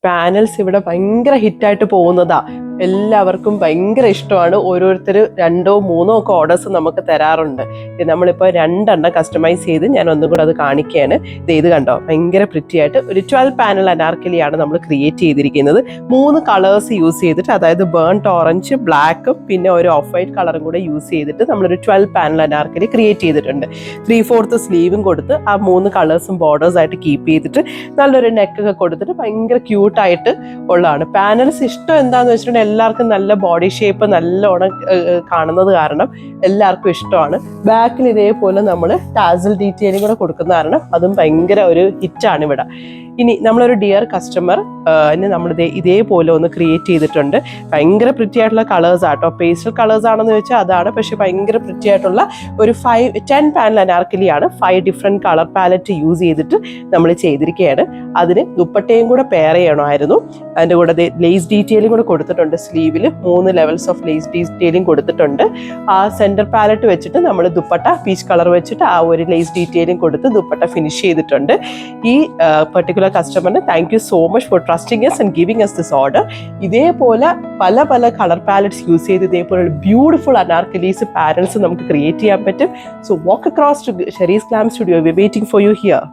Panels ഇവിടെ ഭയങ്കര ഹിറ്റായിട്ട് പോകുന്നതാ. എല്ലാവർക്കും ഭയങ്കര ഇഷ്ടമാണ്. ഓരോരുത്തർ 2 3 ഒക്കെ ഓർഡേഴ്സ് നമുക്ക് തരാറുണ്ട്. നമ്മളിപ്പോൾ 2 കസ്റ്റമൈസ് ചെയ്ത് ഞാൻ ഒന്നും കൂടെ അത് കാണിക്കുകയാണ്. ഇത് കണ്ടോ, ഭയങ്കര പ്രിറ്റി ആയിട്ട് ഒരു 12 പാനൽ അനാർക്കലിയാണ് നമ്മൾ ക്രിയേറ്റ് ചെയ്തിരിക്കുന്നത്. 3 കളേഴ്സ് യൂസ് ചെയ്തിട്ട്, അതായത് ബേൺഡ് ഓറഞ്ച്, ബ്ലാക്കും പിന്നെ ഒരു ഓഫ് വൈറ്റ് കളറും കൂടെ യൂസ് ചെയ്തിട്ട് നമ്മളൊരു 12 പാനൽ അനാർക്കലി ക്രിയേറ്റ് ചെയ്തിട്ടുണ്ട്. 3/4 സ്ലീവും കൊടുത്ത് ആ 3 കളേഴ്സും ബോർഡേഴ്സ് ആയിട്ട് കീപ്പ് ചെയ്തിട്ട് നല്ലൊരു നെക്കൊക്കെ കൊടുത്തിട്ട് ഭയങ്കര ക്യൂട്ടായിട്ട് ഉള്ളതാണ്. പാനൽസ് ഇഷ്ടം എന്താന്ന് വെച്ചിട്ടുണ്ടെങ്കിൽ എല്ലാവർക്കും നല്ല ബോഡി ഷേപ്പ് നല്ലോണം കാണുന്നത് കാരണം എല്ലാവർക്കും ഇഷ്ടമാണ്. ബാക്കിൽ ഇതേപോലെ നമ്മൾ ടാസൽ ഡീറ്റെയിലിംഗ് കൂടെ കൊടുക്കുന്ന കാരണം അതും ഭയങ്കര ഒരു ഹിറ്റാണ് ഇവിടെ. ഇനി നമ്മളൊരു ഡിയർ കസ്റ്റമർ നമ്മൾ ഇതേപോലെ ഒന്ന് ക്രിയേറ്റ് ചെയ്തിട്ടുണ്ട്. ഭയങ്കര പ്രിറ്റി ആയിട്ടുള്ള കളേഴ്സ് ആട്ടോ. പേസ്റ്റൽ കളേഴ്സ് ആണെന്ന് വെച്ചാൽ അതാണ്, പക്ഷെ ഭയങ്കര പ്രിറ്റി ആയിട്ടുള്ള ഒരു 10 പാനൽ അനാർക്കലിയാണ്. 5 ഡിഫറെൻറ്റ് കളർ പാലറ്റ് യൂസ് ചെയ്തിട്ട് നമ്മൾ ചെയ്തിരിക്കുകയാണ്. അതിന് ദുപ്പട്ടയും കൂടെ പെയർ ചെയ്യണമായിരുന്നു. അതിൻ്റെ കൂടെ ലേസ് ഡീറ്റെയിലിംഗ് കൂടെ കൊടുത്തിട്ടുണ്ട്. സ്ലീവിൽ 3 ലെവൽസ് ഓഫ് ലേസ് ഡീറ്റെയിലിംഗ് കൊടുത്തിട്ടുണ്ട്. ആ സെൻറ്റർ പാലറ്റ് വെച്ചിട്ട് നമ്മൾ ദുപ്പട്ട പീച്ച് കളർ വെച്ചിട്ട് ആ ഒരു ലേസ് ഡീറ്റെയിലിംഗ് കൊടുത്ത് ദുപ്പട്ട ഫിനിഷ് ചെയ്തിട്ടുണ്ട്. ഈ പെർട്ടിക്കുലർ കസ്റ്റമറിന് thank you so much for trusting us and giving us this order. ഇതേപോലെ പല കളർ പാലറ്റ്സ് യൂസ് ചെയ്ത് ഇതേപോലെ ബ്യൂട്ടിഫുൾ അനാർക്കലീസ് പാനൽസ് നമുക്ക് ക്രിയേറ്റ് ചെയ്യാൻ പറ്റും. So walk across to Sherry's glam studio. We waiting for you here.